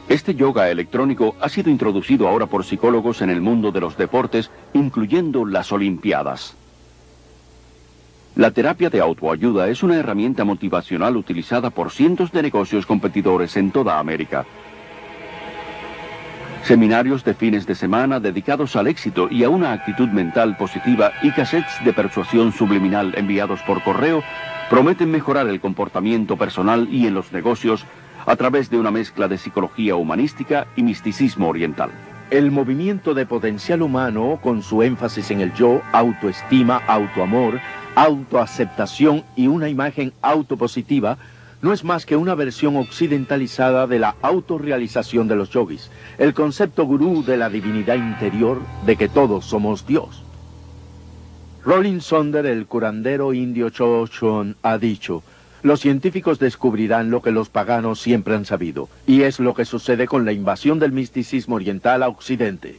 Este yoga electrónico ha sido introducido ahora por psicólogos en el mundo de los deportes, incluyendo las Olimpiadas. La terapia de autoayuda es una herramienta motivacional utilizada por cientos de negocios competidores en toda América. Seminarios de fines de semana dedicados al éxito y a una actitud mental positiva y cassettes de persuasión subliminal enviados por correo prometen mejorar el comportamiento personal y en los negocios a través de una mezcla de psicología humanística y misticismo oriental. El movimiento de potencial humano, con su énfasis en el yo, autoestima, autoamor, autoaceptación y una imagen autopositiva, no es más que una versión occidentalizada de la autorrealización de los yogis, el concepto gurú de la divinidad interior, de que todos somos Dios. Rolling Sonder, el curandero indio Chochon, ha dicho: los científicos descubrirán lo que los paganos siempre han sabido, y es lo que sucede con la invasión del misticismo oriental a Occidente.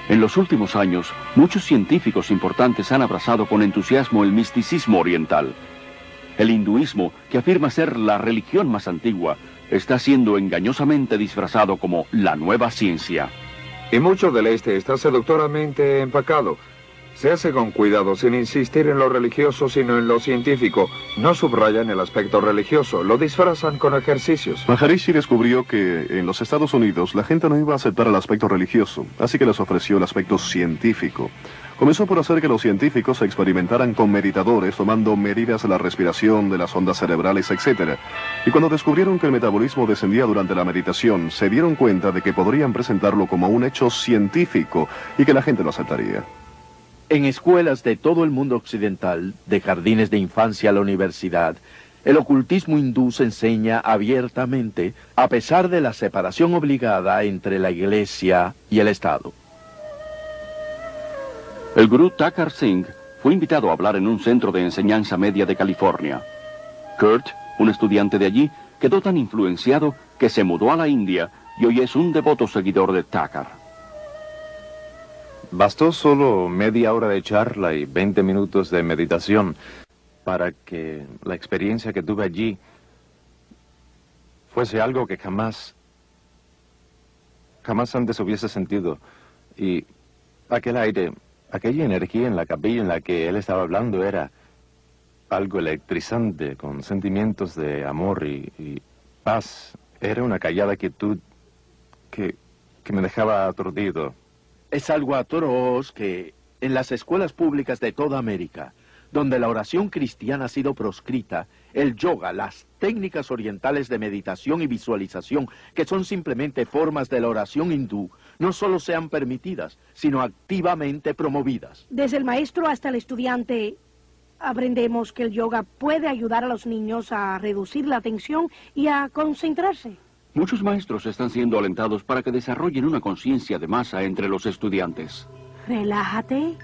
En los últimos años, muchos científicos importantes han abrazado con entusiasmo el misticismo oriental. El hinduismo, que afirma ser la religión más antigua, está siendo engañosamente disfrazado como la nueva ciencia. Y mucho del este está seductoramente empacado. Se hace con cuidado, sin insistir en lo religioso, sino en lo científico. No subrayan el aspecto religioso, lo disfrazan con ejercicios. Maharishi descubrió que en los Estados Unidos la gente no iba a aceptar el aspecto religioso, así que les ofreció el aspecto científico. Comenzó por hacer que los científicos experimentaran con meditadores, tomando medidas de la respiración, de las ondas cerebrales, etc. Y cuando descubrieron que el metabolismo descendía durante la meditación, se dieron cuenta de que podrían presentarlo como un hecho científico y que la gente lo aceptaría. En escuelas de todo el mundo occidental, de jardines de infancia a la universidad, el ocultismo hindú se enseña abiertamente, a pesar de la separación obligada entre la Iglesia y el Estado. El gurú Thakur Singh fue invitado a hablar en un centro de enseñanza media de California. Kurt, un estudiante de allí, quedó tan influenciado que se mudó a la India y hoy es un devoto seguidor de Thakur. Bastó solo media hora de charla y 20 minutos de meditación para que la experiencia que tuve allí fuese algo que jamás antes hubiese sentido. Y aquel aire, aquella energía en la capilla en la que él estaba hablando era algo electrizante, con sentimientos de amor y paz. Era una callada quietud que me dejaba aturdido. Es algo atroz que en las escuelas públicas de toda América, donde la oración cristiana ha sido proscrita, el yoga, las técnicas orientales de meditación y visualización, que son simplemente formas de la oración hindú, no solo sean permitidas, sino activamente promovidas. Desde el maestro hasta el estudiante, aprendemos que el yoga puede ayudar a los niños a reducir la tensión y a concentrarse. Muchos maestros están siendo alentados para que desarrollen una conciencia de masa entre los estudiantes. Relájate.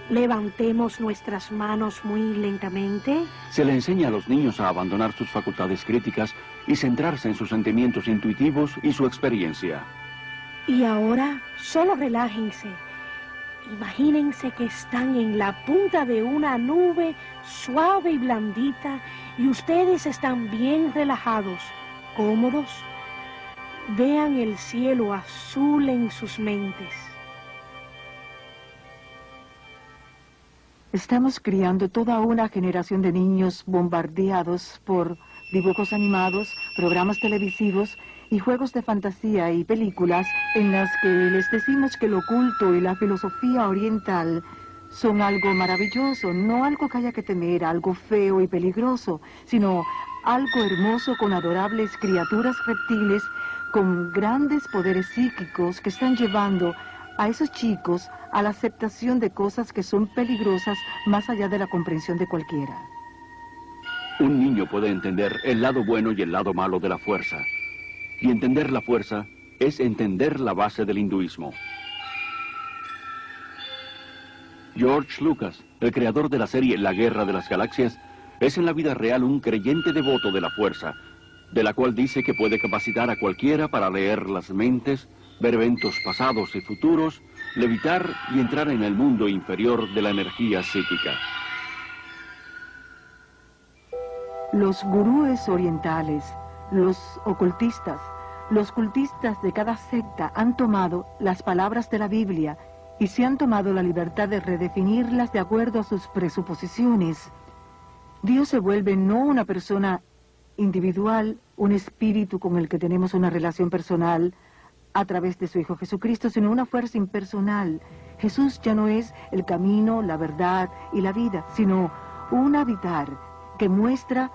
Levantemos nuestras manos muy lentamente. Se le enseña a los niños a abandonar sus facultades críticas y centrarse en sus sentimientos intuitivos y su experiencia. Y ahora, solo relájense. Imagínense que están en la punta de una nube suave y blandita y ustedes están bien relajados, cómodos. Vean el cielo azul en sus mentes. Estamos criando toda una generación de niños bombardeados por dibujos animados, programas televisivos y juegos de fantasía y películas en las que les decimos que lo oculto y la filosofía oriental son algo maravilloso, no algo que haya que temer, algo feo y peligroso, sino algo hermoso con adorables criaturas reptiles con grandes poderes psíquicos que están llevando a esos chicos a la aceptación de cosas que son peligrosas más allá de la comprensión de cualquiera. Un niño puede entender el lado bueno y el lado malo de la fuerza. Y entender la fuerza es entender la base del hinduismo. George Lucas, el creador de la serie La Guerra de las Galaxias, es en la vida real un creyente devoto de la fuerza, de la cual dice que puede capacitar a cualquiera para leer las mentes, ver eventos pasados y futuros, levitar y entrar en el mundo inferior de la energía psíquica. Los gurúes orientales, los ocultistas, los cultistas de cada secta han tomado las palabras de la Biblia y se han tomado la libertad de redefinirlas de acuerdo a sus presuposiciones. Dios se vuelve no una persona individual, un espíritu con el que tenemos una relación personal a través de su Hijo Jesucristo, sino una fuerza impersonal. Jesús ya no es el camino, la verdad y la vida, sino un habitar que muestra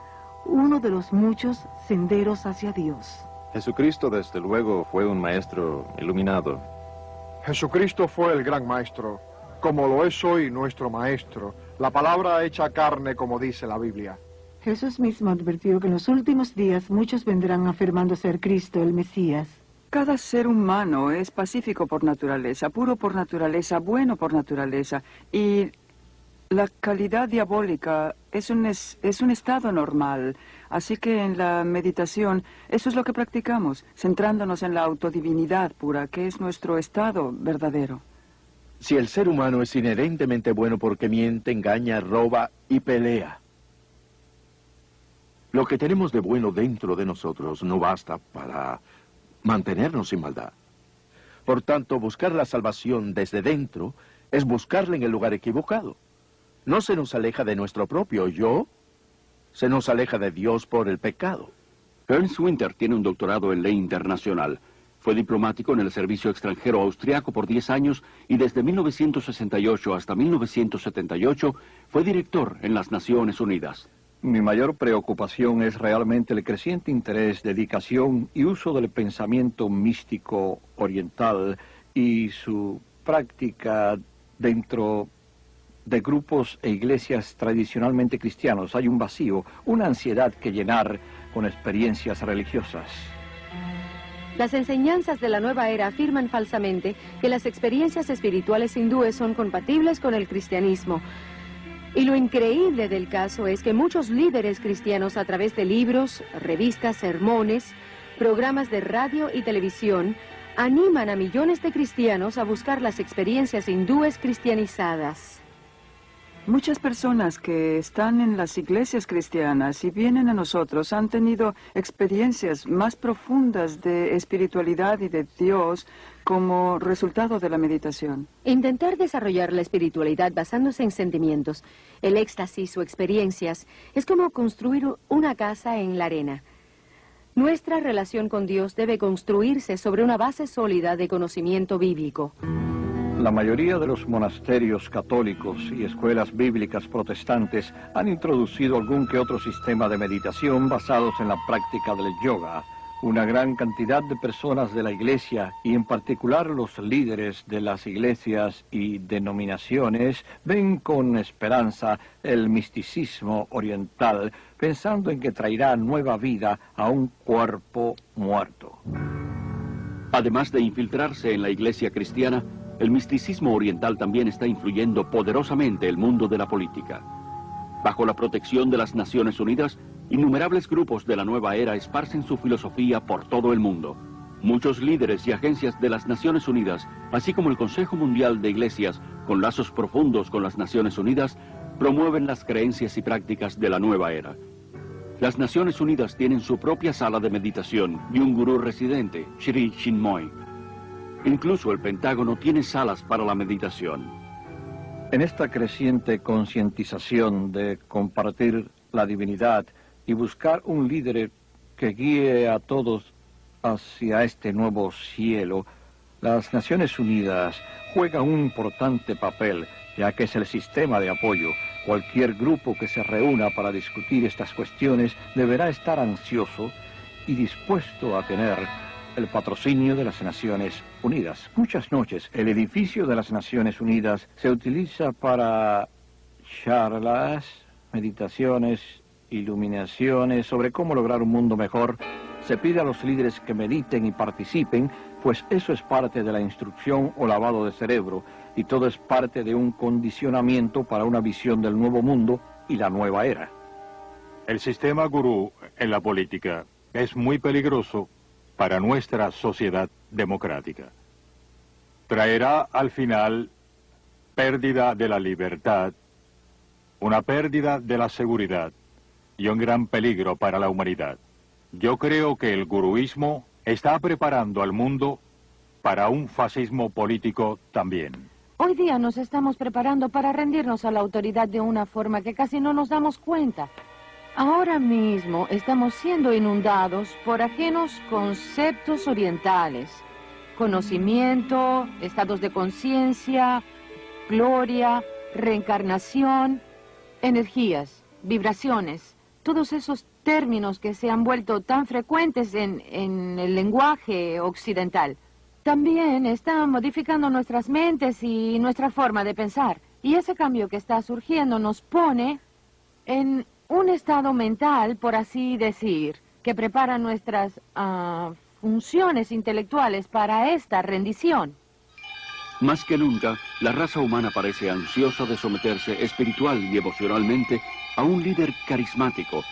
uno de los muchos senderos hacia Dios. Jesucristo, desde luego, fue un maestro iluminado. Jesucristo fue el gran maestro, como lo es hoy nuestro maestro, la palabra hecha carne, como dice la Biblia. Jesús mismo advirtió que en los últimos días muchos vendrán afirmando ser Cristo, el Mesías. Cada ser humano es pacífico por naturaleza, puro por naturaleza, bueno por naturaleza, y la calidad diabólica es un estado normal. Así que en la meditación, eso es lo que practicamos, centrándonos en la autodivinidad pura, que es nuestro estado verdadero. Si el ser humano es inherentemente bueno porque miente, engaña, roba y pelea, lo que tenemos de bueno dentro de nosotros no basta para mantenernos sin maldad. Por tanto, buscar la salvación desde dentro es buscarla en el lugar equivocado. No se nos aleja de nuestro propio yo, se nos aleja de Dios por el pecado. Ernst Winter tiene un doctorado en ley internacional. Fue diplomático en el servicio extranjero austriaco por 10 años y desde 1968 hasta 1978 fue director en las Naciones Unidas. Mi mayor preocupación es realmente el creciente interés, dedicación y uso del pensamiento místico oriental y su práctica dentro de grupos e iglesias tradicionalmente cristianos. Hay un vacío, una ansiedad que llenar con experiencias religiosas. Las enseñanzas de la nueva era afirman falsamente que las experiencias espirituales hindúes son compatibles con el cristianismo. Y lo increíble del caso es que muchos líderes cristianos a través de libros, revistas, sermones, programas de radio y televisión animan a millones de cristianos a buscar las experiencias hindúes cristianizadas. Muchas personas que están en las iglesias cristianas y vienen a nosotros han tenido experiencias más profundas de espiritualidad y de Dios como resultado de la meditación. Intentar desarrollar la espiritualidad basándose en sentimientos, el éxtasis o experiencias es como construir una casa en la arena. Nuestra relación con Dios debe construirse sobre una base sólida de conocimiento bíblico. La mayoría de los monasterios católicos y escuelas bíblicas protestantes han introducido algún que otro sistema de meditación basados en la práctica del yoga. Una gran cantidad de personas de la Iglesia, y en particular los líderes de las iglesias y denominaciones, ven con esperanza el misticismo oriental, pensando en que traerá nueva vida a un cuerpo muerto. Además de infiltrarse en la iglesia cristiana, el misticismo oriental también está influyendo poderosamente el mundo de la política. Bajo la protección de las Naciones Unidas, innumerables grupos de la nueva era esparcen su filosofía por todo el mundo. Muchos líderes y agencias de las Naciones Unidas, así como el Consejo Mundial de Iglesias, con lazos profundos con las Naciones Unidas, promueven las creencias y prácticas de la nueva era. Las Naciones Unidas tienen su propia sala de meditación y un gurú residente, Sri Chinmoy. Incluso el Pentágono tiene salas para la meditación. En esta creciente concientización de compartir la divinidad y buscar un líder que guíe a todos hacia este nuevo cielo, las Naciones Unidas juegan un importante papel, ya que es el sistema de apoyo. Cualquier grupo que se reúna para discutir estas cuestiones deberá estar ansioso y dispuesto a tener el patrocinio de las Naciones Unidas. Muchas noches, el edificio de las Naciones Unidas se utiliza para charlas, meditaciones, iluminaciones sobre cómo lograr un mundo mejor. Se pide a los líderes que mediten y participen, pues eso es parte de la instrucción o lavado de cerebro, y todo es parte de un condicionamiento para una visión del nuevo mundo y la nueva era. El sistema gurú en la política es muy peligroso para nuestra sociedad democrática. Traerá al final pérdida de la libertad, una pérdida de la seguridad y un gran peligro para la humanidad. Yo creo que el guruismo está preparando al mundo para un fascismo político también. Hoy día nos estamos preparando para rendirnos a la autoridad de una forma que casi no nos damos cuenta. Ahora mismo estamos siendo inundados por ajenos conceptos orientales. Conocimiento, estados de conciencia, gloria, reencarnación, energías, vibraciones. Todos esos términos que se han vuelto tan frecuentes en el lenguaje occidental. También están modificando nuestras mentes y nuestra forma de pensar. Y ese cambio que está surgiendo nos pone en un estado mental, por así decir, que prepara nuestras funciones intelectuales para esta rendición. Más que nunca, la raza humana parece ansiosa de someterse espiritual y emocionalmente a un líder carismático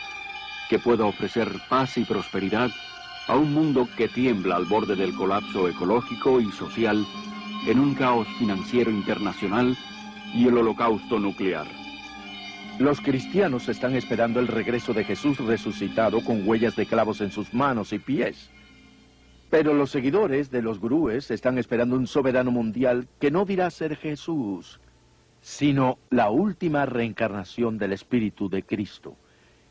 que pueda ofrecer paz y prosperidad a un mundo que tiembla al borde del colapso ecológico y social, en un caos financiero internacional y el holocausto nuclear. Los cristianos están esperando el regreso de Jesús resucitado con huellas de clavos en sus manos y pies. Pero los seguidores de los gurúes están esperando un soberano mundial que no dirá ser Jesús, sino la última reencarnación del Espíritu de Cristo,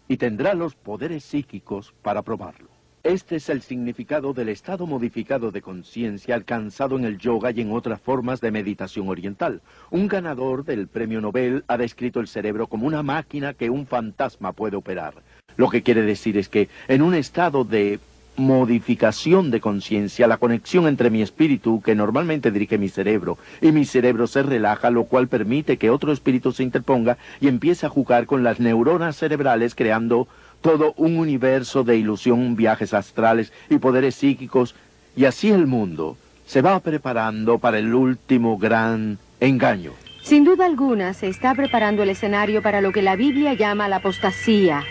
y tendrá los poderes psíquicos para probarlo. Este es el significado del estado modificado de conciencia alcanzado en el yoga y en otras formas de meditación oriental. Un ganador del premio Nobel ha descrito el cerebro como una máquina que un fantasma puede operar. Lo que quiere decir es que en un estado de modificación de conciencia, la conexión entre mi espíritu, que normalmente dirige mi cerebro, y mi cerebro se relaja, lo cual permite que otro espíritu se interponga y empiece a jugar con las neuronas cerebrales, creando todo un universo de ilusión, viajes astrales y poderes psíquicos, y así el mundo se va preparando para el último gran engaño. Sin duda alguna se está preparando el escenario para lo que la Biblia llama la apostasía,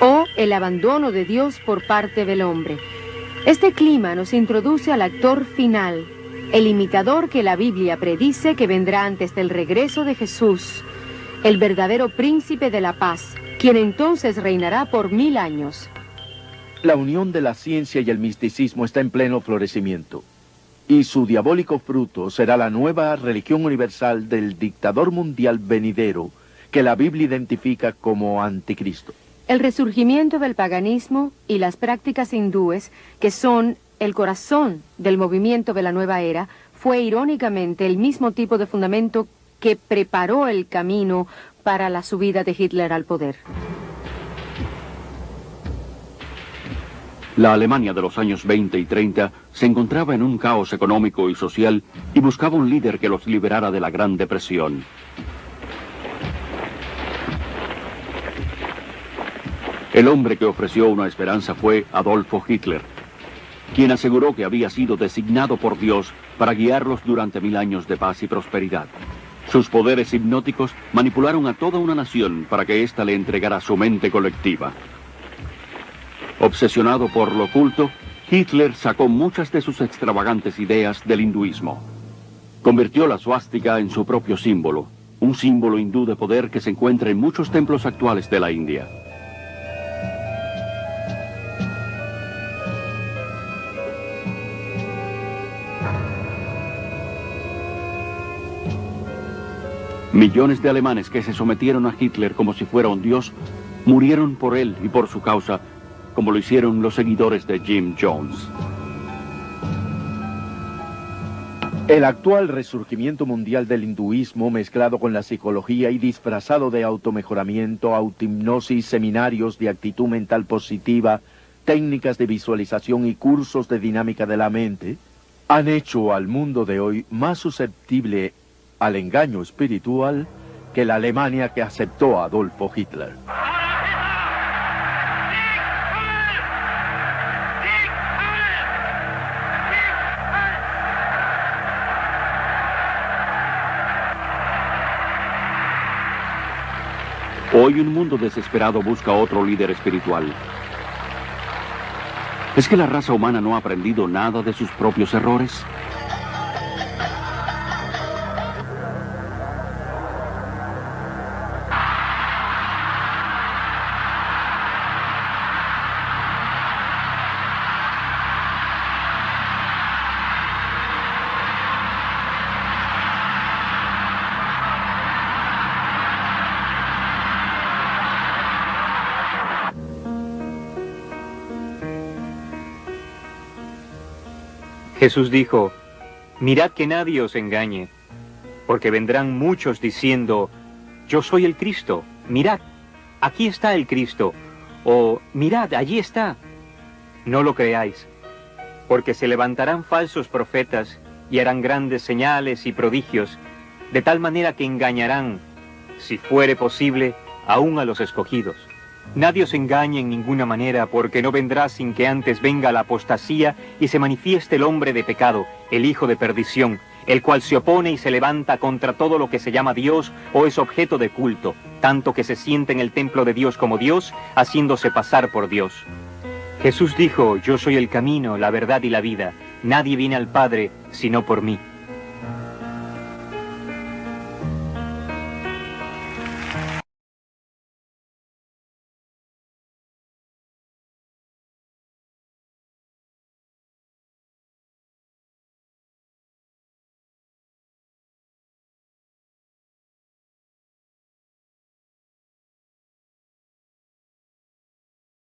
o el abandono de Dios por parte del hombre. Este clima nos introduce al actor final, el imitador que la Biblia predice que vendrá antes del regreso de Jesús, el verdadero príncipe de la paz, quien entonces reinará por 1000 años. La unión de la ciencia y el misticismo está en pleno florecimiento, y su diabólico fruto será la nueva religión universal del dictador mundial venidero, que la Biblia identifica como anticristo. El resurgimiento del paganismo y las prácticas hindúes, que son el corazón del movimiento de la nueva era, fue irónicamente el mismo tipo de fundamento que preparó el camino para la subida de Hitler al poder. La Alemania de los años 20 y 30 se encontraba en un caos económico y social y buscaba un líder que los liberara de la Gran Depresión. El hombre que ofreció una esperanza fue Adolfo Hitler, quien aseguró que había sido designado por Dios para guiarlos durante 1000 años de paz y prosperidad. Sus poderes hipnóticos manipularon a toda una nación para que ésta le entregara su mente colectiva. Obsesionado por lo oculto, Hitler sacó muchas de sus extravagantes ideas del hinduismo. Convirtió la suástica en su propio símbolo, un símbolo hindú de poder que se encuentra en muchos templos actuales de la India. Millones de alemanes que se sometieron a Hitler como si fuera un dios, murieron por él y por su causa, como lo hicieron los seguidores de Jim Jones. El actual resurgimiento mundial del hinduismo, mezclado con la psicología y disfrazado de automejoramiento, autohipnosis, seminarios de actitud mental positiva, técnicas de visualización y cursos de dinámica de la mente, han hecho al mundo de hoy más susceptible al engaño espiritual que la Alemania que aceptó a Adolfo Hitler. Hoy un mundo desesperado busca otro líder espiritual. ¿Es que la raza humana no ha aprendido nada de sus propios errores? Jesús dijo, mirad que nadie os engañe, porque vendrán muchos diciendo, yo soy el Cristo, mirad, aquí está el Cristo, o mirad, allí está. No lo creáis, porque se levantarán falsos profetas y harán grandes señales y prodigios, de tal manera que engañarán, si fuere posible, aún a los escogidos. Nadie os engañe en ninguna manera, porque no vendrá sin que antes venga la apostasía y se manifieste el hombre de pecado, el hijo de perdición, el cual se opone y se levanta contra todo lo que se llama Dios o es objeto de culto, tanto que se siente en el templo de Dios como Dios, haciéndose pasar por Dios. Jesús dijo, yo soy el camino, la verdad y la vida. Nadie viene al Padre sino por mí.